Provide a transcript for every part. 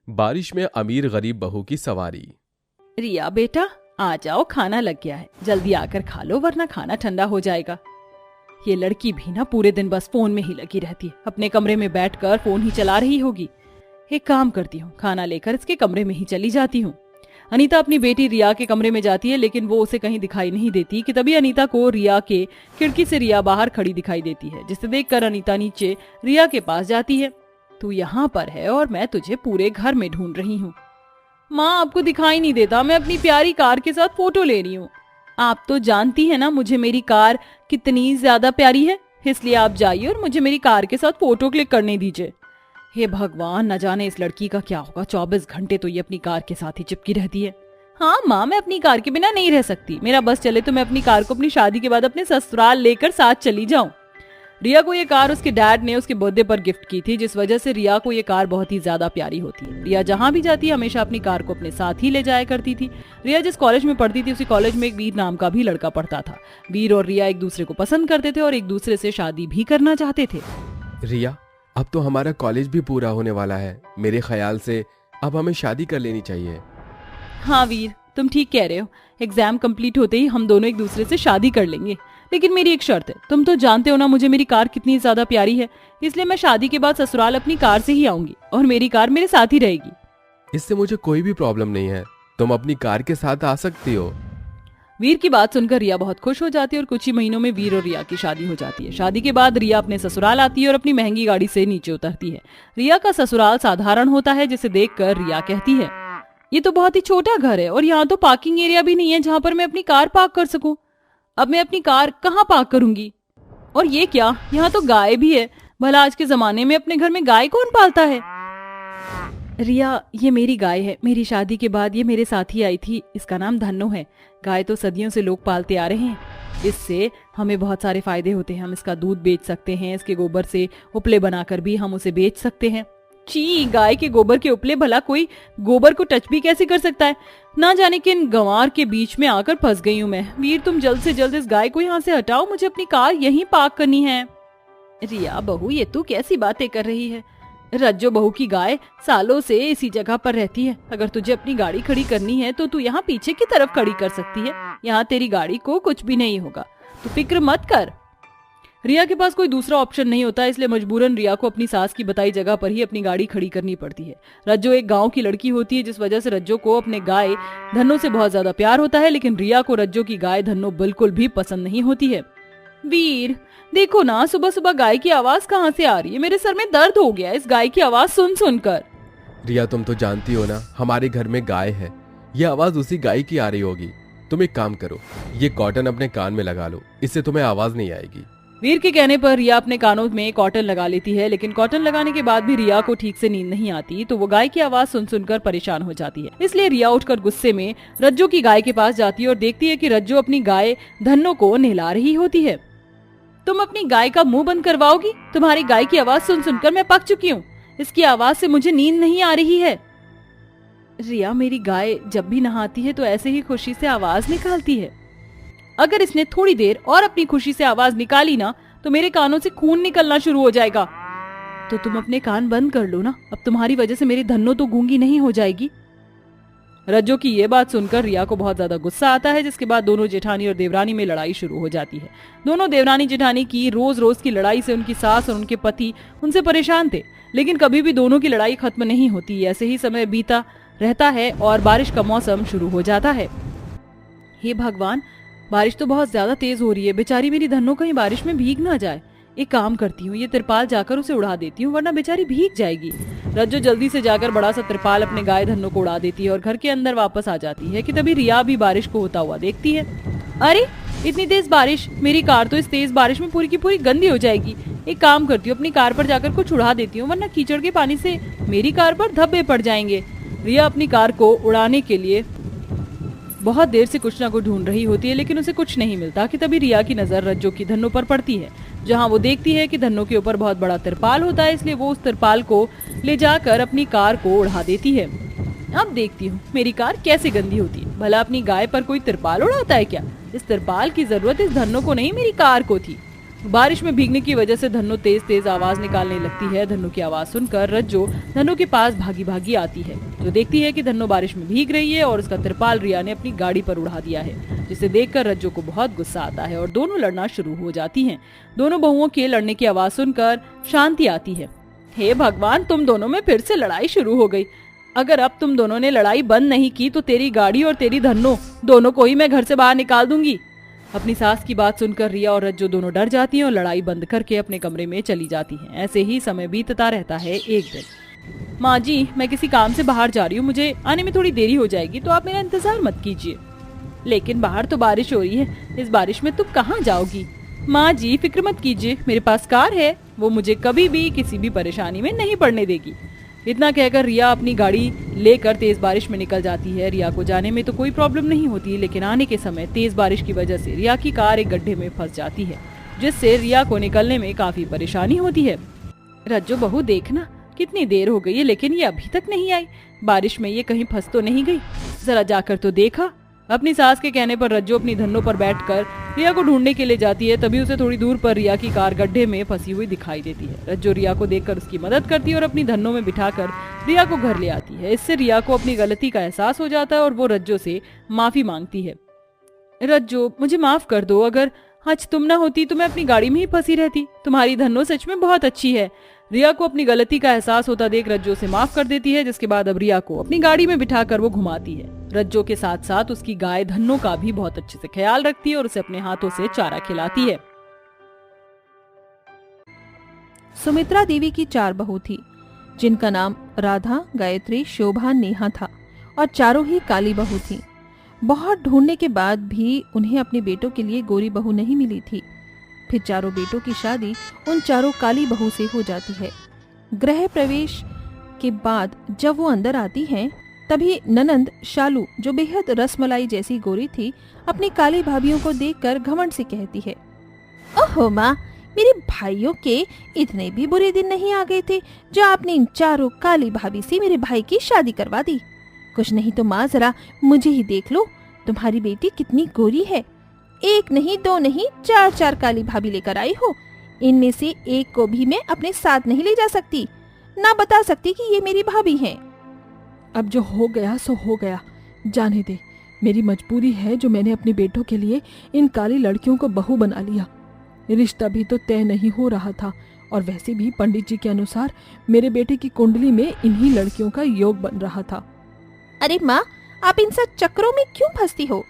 बारिश में अमीर गरीब बहू की सवारी। रिया बेटा आ जाओ, खाना लग गया है, जल्दी आकर खा लो वरना खाना ठंडा हो जाएगा। ये लड़की भी ना पूरे दिन बस फोन में ही लगी रहती है, अपने कमरे में बैठकर फोन ही चला रही होगी। एक काम करती हूँ, खाना लेकर इसके कमरे में ही चली जाती हूँ। अनीता अपनी बेटी रिया के कमरे में जाती है, लेकिन वो उसे कहीं दिखाई नहीं देती कि तभी अनीता को रिया के खिड़की से रिया बाहर खड़ी दिखाई देती है, जिसे देखकर अनीता नीचे रिया के पास जाती है। तू यहाँ पर है और मैं तुझे पूरे घर में ढूंढ रही हूँ। माँ आपको दिखाई नहीं देता, मैं अपनी प्यारी कार के साथ फोटो ले रही हूँ। आप तो जानती है ना मुझे मेरी कार कितनी ज्यादा प्यारी है, इसलिए आप जाइए और मुझे मेरी कार के साथ फोटो क्लिक करने दीजिए। हे भगवान, न जाने इस लड़की का क्या होगा, 24 घंटे तो ये अपनी कार के साथ ही चिपकी रहती है। हाँ माँ, मैं अपनी कार के बिना नहीं रह सकती, मेरा बस चले तो मैं अपनी कार को अपनी शादी के बाद अपने ससुराल लेकर साथ चली जाऊं। रिया को ये कार उसके डैड ने उसके बर्थडे पर गिफ्ट की थी, जिस वजह से रिया को ये कार बहुत ही ज्यादा प्यारी होती है। रिया जहाँ भी जाती है हमेशा अपनी कार को अपने साथ ही ले जाया करती थी। रिया जिस कॉलेज में पढ़ती थी उसी कॉलेज में एक वीर नाम का भी लड़का पढ़ता था। वीर और रिया एक दूसरे को पसंद करते थे और एक दूसरे से शादी भी करना चाहते थे। रिया, अब तो हमारा कॉलेज भी पूरा होने वाला है, मेरे ख्याल से अब हमें शादी कर लेनी चाहिए। हाँ वीर, तुम ठीक कह रहे हो, एग्जाम कंप्लीट होते ही हम दोनों एक दूसरे से शादी कर लेंगे, लेकिन मेरी एक शर्त है। तुम तो जानते हो ना मुझे मेरी कार कितनी ज्यादा प्यारी है, इसलिए मैं शादी के बाद ससुराल अपनी कार से ही आऊंगी और मेरी कार मेरे साथ ही रहेगी। इससे मुझे कोई भी प्रॉब्लम नहीं है, तुम अपनी कार के साथ आ सकती हो। वीर की बात सुनकर रिया बहुत खुश हो जाती है और कुछ ही महीनों में वीर और रिया की शादी हो जाती है। शादी के बाद रिया अपने ससुराल आती है और अपनी महंगी गाड़ी से नीचे उतरती है। रिया का ससुराल साधारण होता है, जिसे देखकर रिया कहती है, ये तो बहुत ही छोटा घर है और यहाँ तो पार्किंग एरिया भी नहीं है जहाँ पर मैं अपनी कार पार्क कर सकूं। अब मैं अपनी कार कहाँ पार्क करूंगी? और ये क्या, यहाँ तो गाय भी है, भला आज के जमाने में अपने घर में गाय कौन पालता है? रिया, ये मेरी गाय है, मेरी शादी के बाद ये मेरे साथ ही आई थी, इसका नाम धन्नो है। गाय तो सदियों से लोग पालते आ रहे हैं, इससे हमें बहुत सारे फायदे होते हैं। हम इसका दूध बेच सकते हैं, इसके गोबर से उपले बनाकर भी हम उसे बेच सकते हैं। ची, गाय के गोबर के उपले, भला कोई गोबर को टच भी कैसे कर सकता है? ना जाने किन गंवार के बीच में आकर फंस गई हूँ मैं। वीर, तुम जल्द से जल्द इस गाय को यहाँ से हटाओ, मुझे अपनी कार यहीं पार्क करनी है। रिया बहू, ये तू कैसी बातें कर रही है? रज्जो बहू की गाय सालों से इसी जगह पर रहती है। अगर तुझे अपनी गाड़ी खड़ी करनी है तो तू यहाँ पीछे की तरफ खड़ी कर सकती है, यहाँ तेरी गाड़ी को कुछ भी नहीं होगा, तू फिक्र मत कर। रिया के पास कोई दूसरा ऑप्शन नहीं होता, इसलिए मजबूरन रिया को अपनी सास की बताई जगह पर ही अपनी गाड़ी खड़ी करनी पड़ती है। रज्जो एक गांव की लड़की होती है, जिस वजह से रज्जो को अपने गाय धन्नो से बहुत ज्यादा प्यार होता है, लेकिन रिया को रज्जो की गाय धन्नो बिल्कुल भी पसंद नहीं होती है। वीर, देखो ना, सुबह सुबह गाय की आवाज कहाँ से आ रही है? मेरे सर में दर्द हो गया इस गाय की आवाज सुन सुनकर। रिया, तुम तो जानती हो ना हमारे घर में गाय है, ये आवाज उसी गाय की आ रही होगी। तुम एक काम करो, ये कॉटन अपने कान में लगा लो, इससे तुम्हें आवाज नहीं आएगी। वीर के कहने पर रिया अपने कानों में कॉटन लगा लेती है, लेकिन कॉटन लगाने के बाद भी रिया को ठीक से नींद नहीं आती, तो वो गाय की आवाज सुन सुनकर परेशान हो जाती है। इसलिए रिया उठकर गुस्से में रज्जो की गाय के पास जाती है और देखती है कि रज्जो अपनी गाय धन्नो को नहला रही होती है। तुम अपनी गाय का मुंह बंद करवाओगी? तुम्हारी गाय की आवाज सुन सुनकर मैं पक चुकी हूँ, इसकी आवाज से मुझे नींद नहीं आ रही है। रिया, मेरी गाय जब भी नहाती है तो ऐसे ही खुशी से आवाज निकालती है। अगर इसने थोड़ी देर और अपनी खुशी से आवाज निकाली ना तो मेरे कानों से खून निकलना शुरू हो जाएगा। तो तुम अपने कान बंद कर लो ना, अब तुम्हारी वजह से मेरी धन्नो तो गूंगी नहीं हो जाएगी। रज्जो की ये बात सुनकर रिया को बहुत ज्यादा गुस्सा आता है, जिसके बाद दोनों जेठानी और देवरानी में लड़ाई शुरू हो जाती है। दोनों देवरानी जेठानी की रोज रोज की लड़ाई से उनकी सास और उनके पति उनसे परेशान थे, लेकिन कभी भी दोनों की लड़ाई खत्म नहीं होती। ऐसे ही समय बीता रहता है और बारिश का मौसम शुरू हो जाता है। हे भगवान, बारिश तो बहुत ज्यादा तेज हो रही है, बेचारी मेरी धन्नो कहीं बारिश में भीग ना जाए। एक काम करती हूँ, ये तिरपाल जाकर उसे उड़ा देती हूँ, वरना बेचारी भीग जाएगी। रज्जो जल्दी से जाकर बड़ा सा तिरपाल अपने गाय धन्नो को उड़ा देती है और घर के अंदर वापस आ जाती है कि तभी रिया भी बारिश को होता हुआ देखती है। अरे, इतनी तेज बारिश, मेरी कार तो इस तेज बारिश में पूरी की पूरी गंदी हो जाएगी। एक काम करती हूँ, अपनी कार पर जाकर कुछ उड़ा देती हूँ, वरना कीचड़ के पानी से मेरी कार पर धब्बे पड़ जाएंगे। रिया अपनी कार को उड़ाने के लिए बहुत देर से कुछ ना कुछ ढूंढ रही होती है, लेकिन उसे कुछ नहीं मिलता कि तभी रिया की नजर रज्जो की धन्नो पर पड़ती है, जहां वो देखती है कि धन्नो के ऊपर बहुत बड़ा तिरपाल होता है, इसलिए वो उस तिरपाल को ले जाकर अपनी कार को उड़ा देती है। अब देखती हूँ मेरी कार कैसे गंदी होती है, भला अपनी गाय पर कोई तिरपाल उड़ाता है क्या? इस तिरपाल की जरूरत इस धन्नो को नहीं, मेरी कार को थी। बारिश में भीगने की वजह से धन्नो तेज तेज आवाज निकालने लगती है। धन्नो की आवाज सुनकर रज्जो धन्नो के पास भागी भागी आती है, जो देखती है कि धन्नो बारिश में भीग रही है और उसका तिरपाल रिया ने अपनी गाड़ी पर उड़ा दिया है, जिसे देखकर रज्जो को बहुत गुस्सा आता है और दोनों लड़ना शुरू हो जाती हैं। दोनों बहुओं के लड़ने की आवाज सुनकर शांति आती है। हे भगवान, तुम दोनों में फिर से लड़ाई शुरू हो गई। अगर अब तुम दोनों ने लड़ाई बंद नहीं की तो तेरी गाड़ी और तेरी धन्नो दोनों को ही मैं घर से बाहर निकाल दूंगी। अपनी सास की बात सुनकर रिया और रज्जो दोनों डर जाती हैं और लड़ाई बंद करके अपने कमरे में चली जाती हैं। ऐसे ही समय बीतता रहता है। एक दिन, माँ जी, मैं किसी काम से बाहर जा रही हूँ, मुझे आने में थोड़ी देरी हो जाएगी, तो आप मेरा इंतजार मत कीजिए। लेकिन बाहर तो बारिश हो रही है, इस बारिश में तुम कहाँ जाओगी? माँ जी, फिक्र मत कीजिए, मेरे पास कार है, वो मुझे कभी भी किसी भी परेशानी में नहीं पड़ने देगी। इतना कहकर रिया अपनी गाड़ी लेकर तेज बारिश में निकल जाती है। रिया को जाने में तो कोई प्रॉब्लम नहीं होती, लेकिन आने के समय तेज बारिश की वजह से रिया की कार एक गड्ढे में फंस जाती है, जिससे रिया को निकलने में काफी परेशानी होती है। रज्जो बहू, देखना कितनी देर हो गई है, लेकिन ये अभी तक नहीं आई। बारिश में ये कहीं फंस तो नहीं गई? जरा जाकर तो देखा। अपनी सास के कहने पर रज्जो अपनी धन्नो पर बैठकर रिया को ढूंढने के लिए जाती है। तभी उसे थोड़ी दूर पर रिया की कार गड्ढे में फंसी हुई दिखाई देती है। रज्जो रिया को देखकर उसकी मदद करती है और अपनी धन्नो में बिठाकर रिया को घर ले आती है। इससे रिया को अपनी गलती का एहसास हो जाता है और वो रज्जो से माफी मांगती है। रज्जो, मुझे माफ कर दो, अगर आज तुम ना होती तो मैं अपनी गाड़ी में ही फंसी रहती। तुम्हारी धन्नो सच में बहुत अच्छी है। रिया को अपनी गलती का एहसास होता देख रज्जो से माफ कर देती है, जिसके बाद अब रिया को अपनी गाड़ी में बिठाकर वो घुमाती है। रज्जो के साथ साथ उसकी गाय धन्नो का भी बहुत अच्छे से ख्याल रखती है और उसे अपने हाथों से चारा खिलाती है। सुमित्रा देवी की 4 बहू थी, जिनका नाम राधा, गायत्री, शोभा, नेहा था और चारों ही काली बहू थी। बहुत ढूंढने के बाद भी उन्हें अपने बेटों के लिए गोरी बहू नहीं मिली थी। फिर चारों बेटों की शादी उन चारों काली बहू से हो जाती है। गृह प्रवेश के बाद जब वो अंदर आती हैं, तभी ननंद शालू, जो बेहद रसमलाई जैसी गोरी थी, अपनी काली भाभियों को देखकर घमंड से कहती है, ओहो माँ, मेरे भाइयों के इतने भी बुरे दिन नहीं आ गए थे जो आपने इन चारों काली भाभी से मेरे भाई की शादी करवा दी। कुछ नहीं तो माँ, जरा मुझे ही देख लो, तुम्हारी बेटी कितनी गोरी है। 1 नहीं 2 नहीं 4 काली भाभी लेकर आई हो। इनमें से एक को भी मैं अपने साथ नहीं ले जा सकती, ना बता सकती कि ये मेरी भाभी हैं। अब जो हो गया सो हो गया, जाने दे। मेरी मजबूरी है जो मैंने अपने बेटों के लिए इन काली लड़कियों को बहू बना लिया। रिश्ता भी तो तय नहीं हो रहा था, और वैसे भी पंडित जी के अनुसार मेरे बेटे की कुंडली में इन्हीं लड़कियों का योग बन रहा था। अरे माँ, आप इन सब चक्रों में क्यों फंसती हो?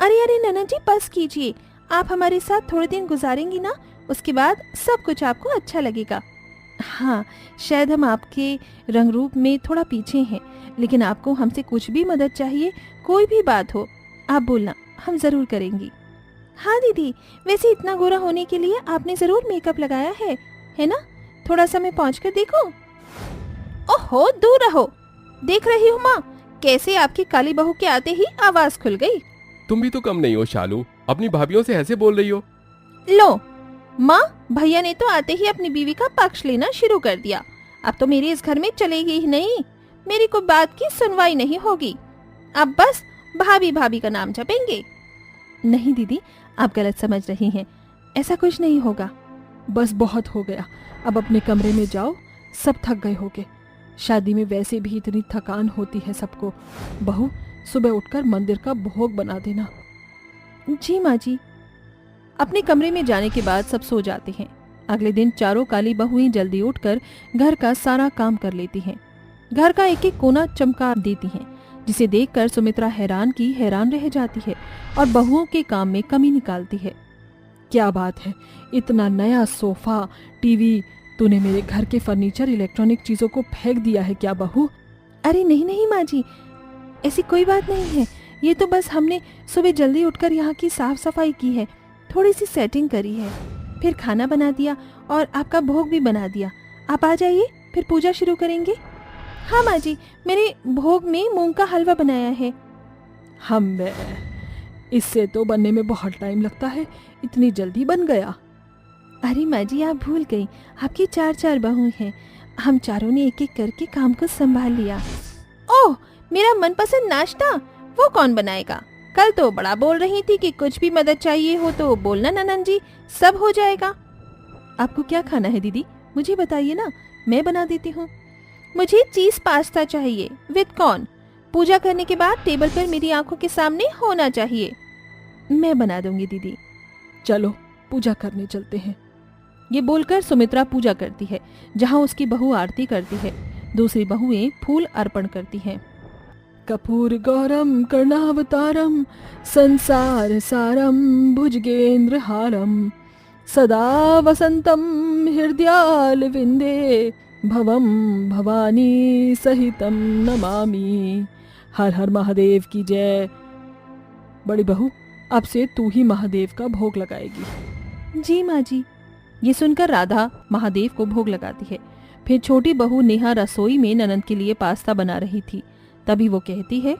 अरे अरे ननद जी, बस कीजिए। आप हमारे साथ थोड़े दिन गुजारेंगी ना, उसके बाद सब कुछ आपको अच्छा लगेगा। हाँ, शायद हम आपके रंग रूप में थोड़ा पीछे हैं, लेकिन आपको हमसे कुछ भी मदद चाहिए, कोई भी बात हो, आप बोलना, हम जरूर करेंगी। हाँ दीदी, वैसे इतना गोरा होने के लिए आपने जरूर मेकअप लगाया है ना? थोड़ा सा मैं पहुँच कर देखूं? ओहो, दूर रहो। देख रही हूँ माँ, कैसे आपकी काली बहू के आते ही आवाज खुल गई। तुम भी तो कम नहीं हो शालू, अपनी भाभियों से ऐसे बोल रही हो। लो माँ, भैया ने तो आते ही अपनी बीवी का पक्ष लेना शुरू कर दिया। अब तो मेरे इस घर में चलेगी ही नहीं, मेरी कोई बात की सुनवाई नहीं होगी। अब बस भाभी भाभी का नाम जपेंगे। नहीं दीदी, आप गलत समझ रही हैं, ऐसा कुछ नहीं होगा। बस बहुत हो गया, अब अपने कमरे में जाओ, सब थक गए होगे। शादी में वैसे भी इतनी थकान होती है सबको। बहू, सुबह उठकर मंदिर का भोग बना देना। जी माँ जी। अपने कमरे में जाने के बाद सब सो जाते हैं। अगले दिन चारों काली बहुएं जल्दी उठकर घर का सारा काम कर लेती हैं। घर का एक एक कोना चमका देती हैं, जिसे देखकर सुमित्रा हैरान की हैरान रह जाती है और बहुओं के काम में कमी निकालती है। क्या बात है, इतना नया सोफा, टीवी, तूने मेरे घर के फर्नीचर, इलेक्ट्रॉनिक चीजों को फेंक दिया है क्या बहू? अरे नहीं नहीं माँ जी, ऐसी कोई बात नहीं है। ये तो बस हमने सुबह जल्दी उठकर यहाँ की साफ सफाई की है, थोड़ी सी सेटिंग करी है, फिर खाना बना दिया और आपका भोग भी बना दिया। आप आ जाइए, फिर पूजा शुरू करेंगे। हाँ माँ जी, मेरे भोग में मूंग का हलवा बनाया है। हम इससे तो बनने में बहुत टाइम लगता है, इतनी जल्दी बन गया? अरे माँ जी, आप भूल गई, आपकी 4 बहू हैं। हम चारों ने एक एक करके काम को संभाल लिया। ओह, मेरा मनपसंद नाश्ता, वो कौन बनाएगा? कल तो बड़ा बोल रही थी कि कुछ भी मदद चाहिए हो तो बोलना ननद जी, सब हो जाएगा। आपको क्या खाना है दीदी, मुझे बताइए ना, मैं बना देती हूँ। मुझे चीज पास्ता चाहिए विद कॉर्न। पूजा करने के बाद टेबल पर मेरी आंखों के सामने होना चाहिए। मैं बना दूंगी दीदी। चलो पूजा करने चलते हैं। ये बोलकर सुमित्रा पूजा करती है, जहाँ उसकी बहू आरती करती है। दूसरी बहुएं फूल अर्पण करती हैं। कपूर गौरम कर्णावतारम संसार सारम भुजगेंद्र हारम सदा वसंतम हृदयाल विंदे भवम भवानी सहितम नमामि। हर हर महादेव की जय। बड़ी बहू, अब से तू ही महादेव का भोग लगाएगी। जी माँ जी। ये सुनकर राधा महादेव को भोग लगाती है। फिर छोटी बहू नेहा रसोई में ननद के लिए पास्ता बना रही थी। तभी वो कहती है,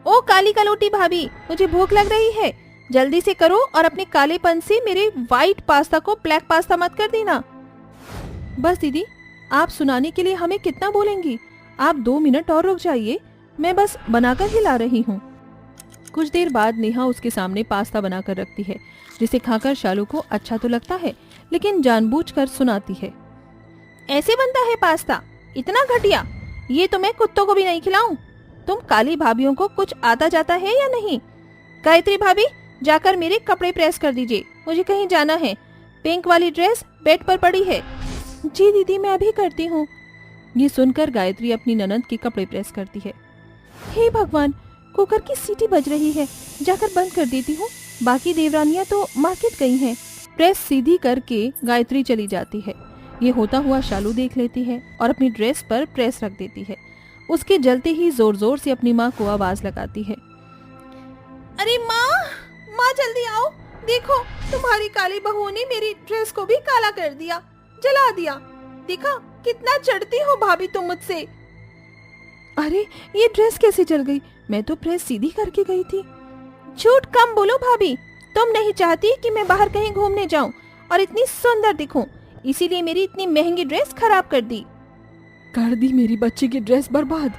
ओ काली कलोटी भाभी, मुझे भूख लग रही है, जल्दी से करो और अपने कालेपन से मेरे व्हाइट पास्ता को ब्लैक पास्ता मत कर देना। बस दीदी, आप सुनाने के लिए हमें कितना बोलेंगी? आप 2 मिनट और रुक जाइए, मैं बस बनाकर ही ला रही हूँ। कुछ देर बाद नेहा उसके सामने पास्ता बनाकर रखती है, जिसे खाकर शालू को अच्छा तो लगता है, लेकिन जानबूझकर सुनाती है, ऐसे बनता है पास्ता? इतना घटिया, ये तो मैं कुत्तों को भी नहीं खिलाऊं। तुम काली भाभीियों को कुछ आता जाता है या नहीं? गायत्री भाभी, जाकर मेरे कपड़े प्रेस कर दीजिए, मुझे कहीं जाना है। पिंक वाली ड्रेस बेड पर पड़ी है। जी दीदी, मैं अभी करती हूँ। ये सुनकर गायत्री अपनी ननद के कपड़े प्रेस करती है। हे भगवान, कुकर की सीटी बज रही है, जाकर बंद कर देती हूँ। बाकी देवरानियां तो मार्केट गई हैं। प्रेस सीधी करके गायत्री चली जाती है। ये होता हुआ शालू देख लेती है और अपनी ड्रेस पर प्रेस रख देती है। उसके जलते ही जोर जोर से अपनी माँ को आवाज लगाती है, अरे माँ, माँ जल्दी आओ, देखो तुम्हारी काली बहू ने मेरी ड्रेस को भी काला कर दिया, जला दिया। देखा कितना चढ़ती हो भाभी तुम मुझसे। अरे ये ड्रेस कैसे जल गई? मैं तो प्रेस सीधी करके गई थी। झूठ कम बोलो भाभी, तुम नहीं चाहती कि मैं बाहर कहीं घूमने जाऊं और इतनी सुंदर दिखूं, इसीलिए मेरी इतनी महंगी ड्रेस खराब कर दी। कर दी मेरी बच्ची की ड्रेस बर्बाद।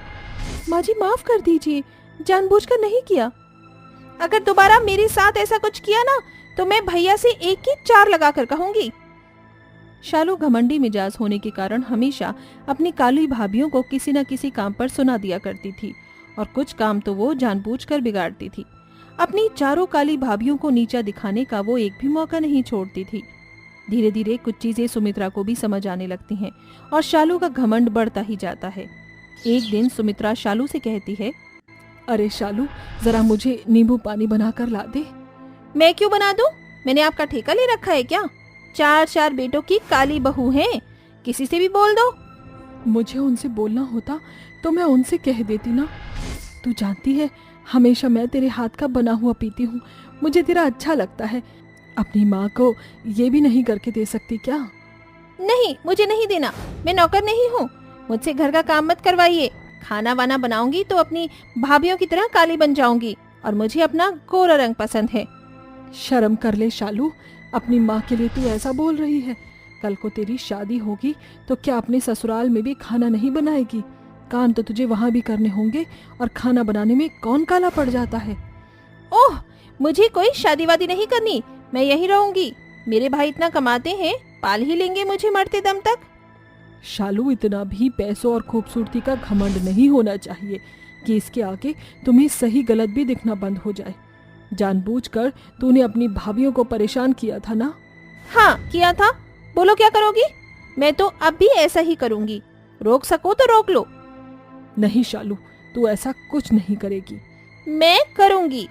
माँ जी माफ कर दीजिए, जानबूझकर नहीं किया। अगर दोबारा मेरे साथ ऐसा कुछ किया ना, तो मैं भैया से 1 की 4 लगाकर कहूंगी। शालू घमंडी मिजाज होने के कारण हमेशा अपनी काली भाभीियों को किसी न किसी काम पर सुना दिया करती थी, और कुछ काम तो वो जानबूझकर बिगाड़ती थी। अपनी चारों काली भाभीियों को नीचा दिखाने का वो एक भी मौका नहीं छोड़ती थी। धीरे धीरे कुछ चीजें सुमित्रा को भी समझ आने लगती हैं और शालू का घमंड बढ़ता ही जाता है। एक दिन सुमित्रा शालू से कहती है, अरे शालू, जरा मुझे नींबू पानी बनाकर ला दे। मैं क्यों बना दूं? मैंने आपका ठेका ले रखा है क्या? 4 बेटों की काली बहू है, किसी से भी बोल दो। मुझे उनसे बोलना होता तो मैं उनसे कह देती ना। तू जानती है, हमेशा मैं तेरे हाथ का बना हुआ पीती हूँ, मुझे तेरा अच्छा लगता है। अपनी माँ को ये भी नहीं करके दे सकती क्या? नहीं, मुझे नहीं देना, मैं नौकर नहीं हूँ। मुझसे घर का काम मत करवाइए। खाना वाना बनाऊंगी तो अपनी भाभीियों की तरह काली बन जाऊंगी, और मुझे अपना गोरा रंग पसंद है। शर्म कर ले शालू, अपनी माँ के लिए तू ऐसा बोल रही है। कल को तेरी शादी होगी तो क्या अपने ससुराल में भी खाना नहीं बनाएगी? काम तो तुझे वहाँ भी करने होंगे, और खाना बनाने में कौन काला पड़ जाता है? ओह, मुझे कोई शादी वादी नहीं करनी, मैं यहीं रहूंगी। मेरे भाई इतना कमाते हैं, पाल ही लेंगे मुझे मरते दम तक। शालू, इतना भी पैसों और खूबसूरती का घमंड नहीं होना चाहिए कि इसके आगे तुम्हें सही गलत भी दिखना बंद हो जाए। जानबूझकर तूने अपनी भाभीियों को परेशान किया था ना? हाँ किया था। बोलो क्या करोगी? मैं तो अब भी ऐसा ही करूंगी। रोक सको तो रोक लो। नहीं शालू, तू ऐसा कुछ नहीं करेगी। मैं करूंगी।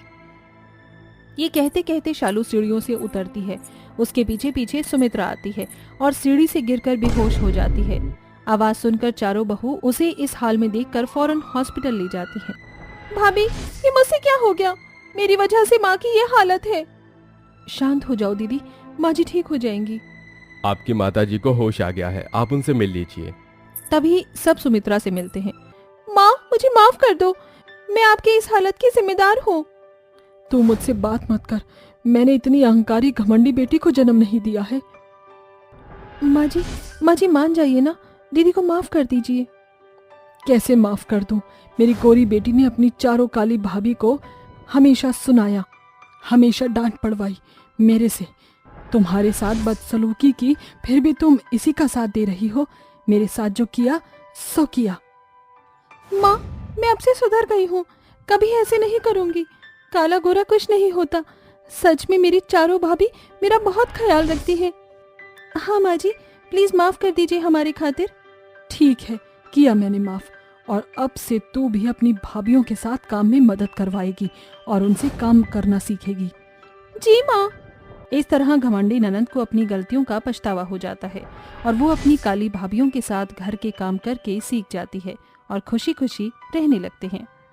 ये कहते कहते शालू सीढ़ियों से उतरती है। उसके पीछे पीछे सुमित्रा आती है और सीढ़ी से गिरकर बेहोश हो जाती है। आवाज सुनकर चारों बहू उसे इस हाल में देखकर फौरन हॉस्पिटल ले जाती हैं। भाभी, ये मुझसे क्या हो गया? मेरी वजह से माँ की ये हालत है। शांत हो जाओ दीदी, माँ जी ठीक हो जाएंगी। आपकी माताजी को होश आ गया है, आप उनसे मिल लीजिए। तभी सब सुमित्रा से मिलते हैं। माँ, मुझे माफ कर दो, मैं आपकी इस हालत की जिम्मेदार हूँ। तू मुझसे बात मत कर, मैंने इतनी अहंकारी घमंडी बेटी को जन्म नहीं दिया है। माँ जी मान जाइए ना, दीदी को माफ कर दीजिए। कैसे माफ कर दूं? मेरी गोरी बेटी ने अपनी चारों काली भाभी को हमेशा सुनाया, हमेशा डांट पड़वाई मेरे से। तुम्हारे साथ बदसलूकी की, फिर भी तुम इसी का साथ दे रही हो। मेरे साथ जो किया सो किया। माँ, मैं अब से सुधर गई हूँ, कभी ऐसे नहीं करूँगी। काला गोरा कुछ नहीं होता। सच में मेरी चारों भाभी मेरा बहुत ख्याल रखती है। हाँ माँ जी, प्लीज माफ कर दीजिए हमारी खातिर। ठीक है, किया मैंने माफ। और अब से तू भी अपनी भाभीयों के साथ काम में मदद करवाएगी और उनसे काम करना सीखेगी। जी माँ। इस तरह घमंडी ननंद को अपनी गलतियों का पछतावा हो जाता है और वो अपनी काली भाभीयों के साथ घर के काम करके सीख जाती है और खुशी खुशी रहने लगते हैं।